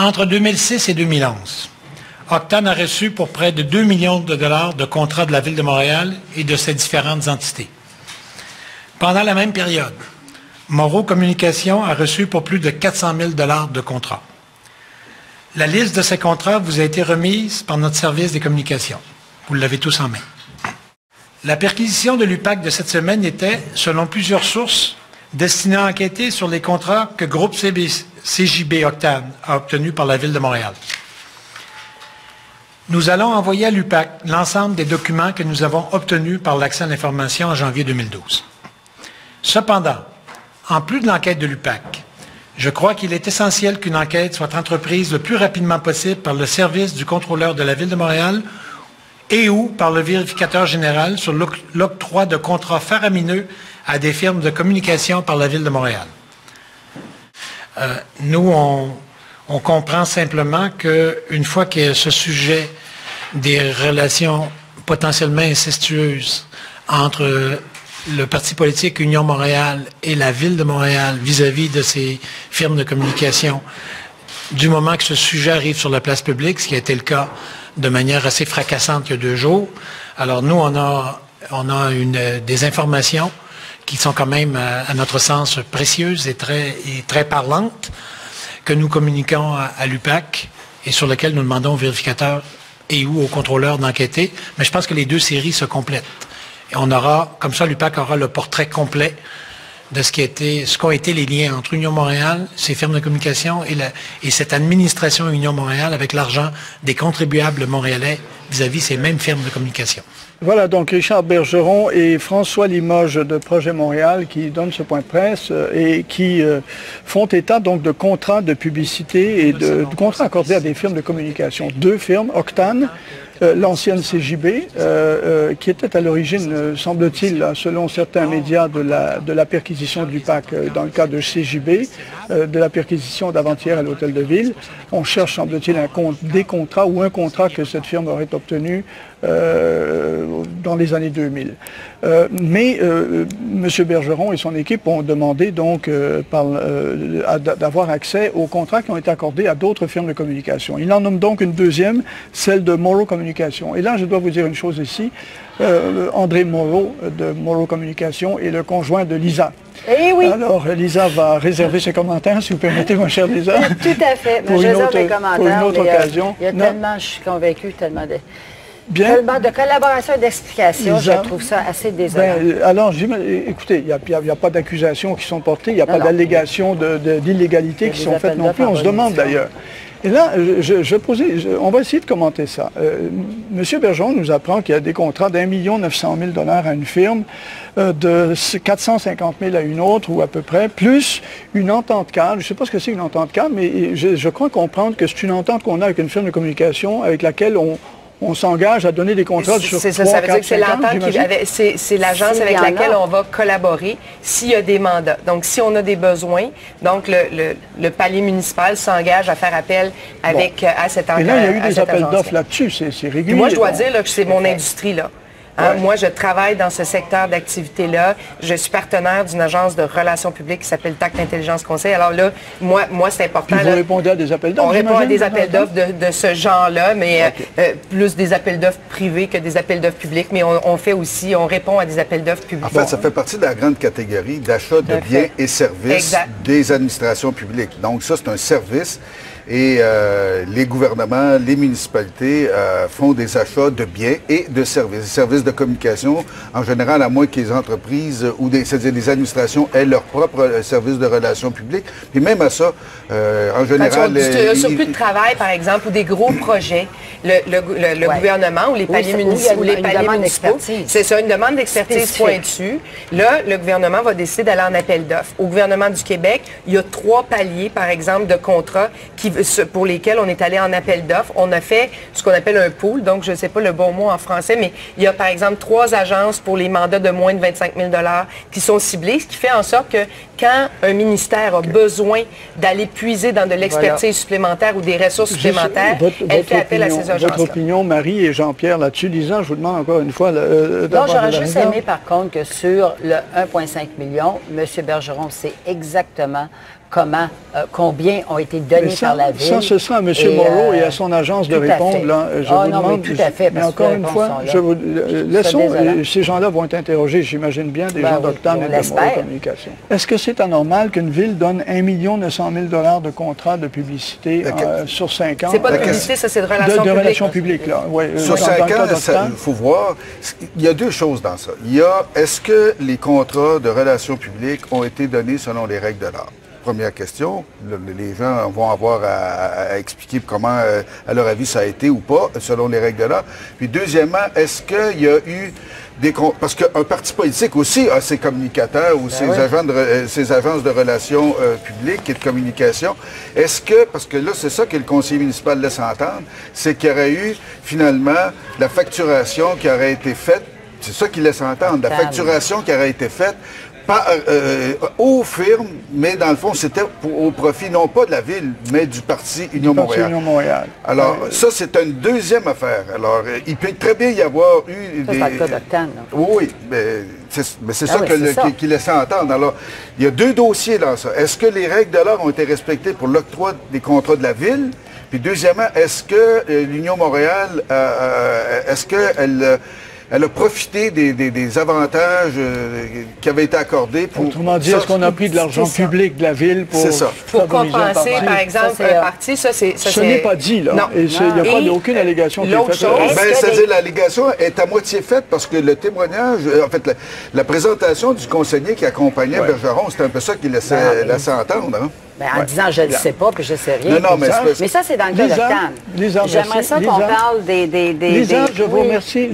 Entre 2006 et 2011, Octane a reçu pour près de 2 millions de dollars de contrats de la Ville de Montréal et de ses différentes entités. Pendant la même période, Morrow Communications a reçu pour plus de 400 000 dollars de contrats. La liste de ces contrats vous a été remise par notre service des communications. Vous l'avez tous en main. La perquisition de l'UPAC de cette semaine était, selon plusieurs sources, destinée à enquêter sur les contrats que Groupe CJB Octane a obtenus par la Ville de Montréal. Nous allons envoyer à l'UPAC l'ensemble des documents que nous avons obtenus par l'accès à l'information en janvier 2012. Cependant, en plus de l'enquête de l'UPAC, je crois qu'il est essentiel qu'une enquête soit entreprise le plus rapidement possible par le service du contrôleur de la Ville de Montréal et ou par le vérificateur général sur l'octroi de contrats faramineux à des firmes de communication par la Ville de Montréal. Nous, on comprend simplement qu'une fois que ce sujet des relations potentiellement incestueuses entre le parti politique Union Montréal et la Ville de Montréal vis-à-vis de ces firmes de communication, du moment que ce sujet arrive sur la place publique, ce qui a été le cas de manière assez fracassante il y a 2 jours, alors nous, on a des informations qui sont quand même, à notre sens, précieuses et très parlantes, que nous communiquons à l'UPAC et sur lesquelles nous demandons aux vérificateurs et ou aux contrôleurs d'enquêter. Mais je pense que les 2 séries se complètent. Et on aura, comme ça, l'UPAC aura le portrait complet de ce qu'ont été les liens entre Union Montréal, ces firmes de communication et cette administration Union Montréal avec l'argent des contribuables montréalais vis-à-vis ces mêmes firmes de communication. Voilà donc Richard Bergeron et François Limoges de Projet Montréal qui donnent ce point de presse et qui font état donc de contrats de publicité et de contrats accordés à des firmes de communication. 2 firmes, Octane, l'ancienne CJB, qui était à l'origine, semble-t-il, selon certains médias, de la perquisition de l'UPAC dans le cas de CJB, de la perquisition d'avant-hier à l'Hôtel de Ville. On cherche, semble-t-il, des contrats ou un contrat que cette firme aurait obtenu dans les années 2000. Mais M. Bergeron et son équipe ont demandé donc d'avoir accès aux contrats qui ont été accordés à d'autres firmes de communication. Il en nomme donc une deuxième, celle de Morrow Communications. Et là, je dois vous dire une chose ici. André Morrow de Morrow Communications est le conjoint de Lisa. Eh oui. Alors, Lisa va réserver ses commentaires, si vous permettez, ma chère Lisa. Tout à fait. Pour une autre occasion. Il y a tellement, je suis convaincue, tellement de... Bien. Tellement de collaboration et d'explication, je trouve ça assez désolant. Alors, écoutez, il n'y a pas d'accusations qui sont portées, il n'y a pas d'allégations d'illégalité qui sont faites non plus, on se demande d'ailleurs. Et là, on va essayer de commenter ça. M. Bergeron nous apprend qu'il y a des contrats d'1 900 000 $ à une firme, de 450 000 à une autre, ou à peu près, plus une entente cadre. Je ne sais pas ce que c'est une entente cadre, mais je crois comprendre que c'est une entente qu'on a avec une firme de communication avec laquelle on s'engage à donner des contrats sur 3, ça veut dire que c'est l'entente c'est l'agence avec laquelle on va collaborer s'il y a des mandats. Donc, si on a des besoins, donc le palier municipal s'engage à faire appel avec, à cette agence. Et là, il y a eu des appels d'offres là-dessus, c'est régulier. Et moi, je dois dire là, que c'est mon industrie, là. Hein? Ouais. Moi, je travaille dans ce secteur d'activité-là. Je suis partenaire d'une agence de relations publiques qui s'appelle TACT Intelligence Conseil. Alors là, moi c'est important. Puis vous répondez à des appels d'offres? On répond à des appels d'offres de ce genre-là, mais plus des appels d'offres privés que des appels d'offres publics. Mais on fait aussi, on répond à des appels d'offres publics. En fait, ça fait partie de la grande catégorie d'achat de biens et services des administrations publiques. Donc ça, c'est un service. Et les gouvernements, les municipalités font des achats de biens et de services. Des services de communication, en général, à moins que les entreprises ou c'est-à-dire les administrations aient leur propre service de relations publiques. Puis même à ça, en général... Un surplus de travail, par exemple, ou des gros projets, le gouvernement ou les paliers municipaux, c'est ça, une demande d'expertise pointue. Là, le gouvernement va décider d'aller en appel d'offres. Au gouvernement du Québec, il y a 3 paliers, par exemple, de contrats pour lesquels on est allé en appel d'offres. On a fait ce qu'on appelle un pool, donc je ne sais pas le bon mot en français, mais il y a par exemple 3 agences pour les mandats de moins de 25 000 $ qui sont ciblées, ce qui fait en sorte que quand un ministère a besoin d'aller puiser dans de l'expertise supplémentaire ou des ressources supplémentaires, elle fait appel à ces agences-là. Votre opinion, Marie et Jean-Pierre, là-dessus, Lisa, je vous demande encore une fois... Non, j'aurais juste aimé, par contre, que sur le 1,5 million, M. Bergeron sait exactement combien ont été donnés par la Ville. Ça, ce sera à M. Moreau et à son agence de répondre. Là, je vous demande, tout à fait, mais encore une fois, laissons, ces gens-là vont être interrogés, j'imagine bien, des gens d'Octane et de Moreau Communication. Est-ce que c'est anormal qu'une Ville donne 1 900 000 $ de contrat de publicité sur 5 ans? C'est pas de publicité, ça, c'est de relations publiques. De relations publiques, là. Sur 5 ans, il faut voir, il y a deux choses dans ça. Il y a, est-ce que les contrats de relations publiques ont été donnés selon les règles de l'art? Première question, les gens vont avoir à expliquer comment, à leur avis, ça a été ou pas, selon les règles de l'art. Puis deuxièmement, est-ce qu'il y a eu des... Parce qu'un parti politique aussi a ses communicateurs ou ses agences de relations publiques et de communication. Est-ce que, parce que là, c'est ça que le conseiller municipal laisse entendre, c'est qu'il y aurait eu, finalement, la facturation qui aurait été faite, c'est ça qu'il laisse entendre, la facturation qui aurait été faite aux firmes, mais dans le fond, c'était au profit non pas de la Ville, mais du Parti Union Montréal. Alors, ça, c'est une deuxième affaire. Alors, il peut très bien y avoir eu des... C'est le cas d'Octane. Oui, mais c'est ça qu'il laissait entendre. Alors, il y a deux dossiers dans ça. Est-ce que les règles de l'art ont été respectées pour l'octroi des contrats de la Ville? Puis deuxièmement, est-ce que l'Union Montréal, est-ce qu'elle... Elle a profité des avantages qui avaient été accordés pour... Autrement dit, est-ce qu'on a pris de l'argent public de la Ville pour compenser, par exemple, un parti? Ce n'est pas dit, là. Il n'y a pas aucune allégation qui est faite. C'est-à-dire l'allégation est à moitié faite parce que le témoignage, en fait, la présentation du conseiller qui accompagnait Bergeron, c'était un peu ça qu'il laissait entendre. Hein? En disant je ne sais pas, puis je ne sais rien. Non, mais ça, c'est dans le cas d'Octane. J'aimerais ça qu'on parle des... Lisa, je vous remercie.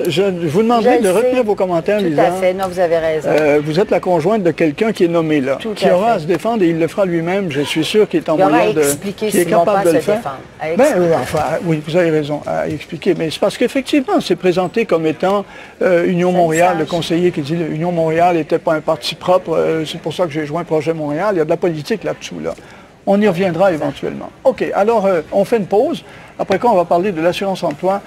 Je vous demanderai de retenir vos commentaires, Lisa. Tout à fait. Non, vous avez raison. Vous êtes la conjointe de quelqu'un qui est nommé là, qui aura à se défendre et il le fera lui-même. Je suis sûr qu'il est en moyen de... qui est capable de le faire. Oui, vous avez raison, à expliquer. Mais c'est parce qu'effectivement, c'est présenté comme étant Union Montréal, le conseiller qui dit Union Montréal n'était pas un parti propre. C'est pour ça que j'ai joint Projet Montréal. Il y a de la politique là-dessous, là. On y reviendra éventuellement. OK, alors on fait une pause. Après quoi, on va parler de l'assurance-emploi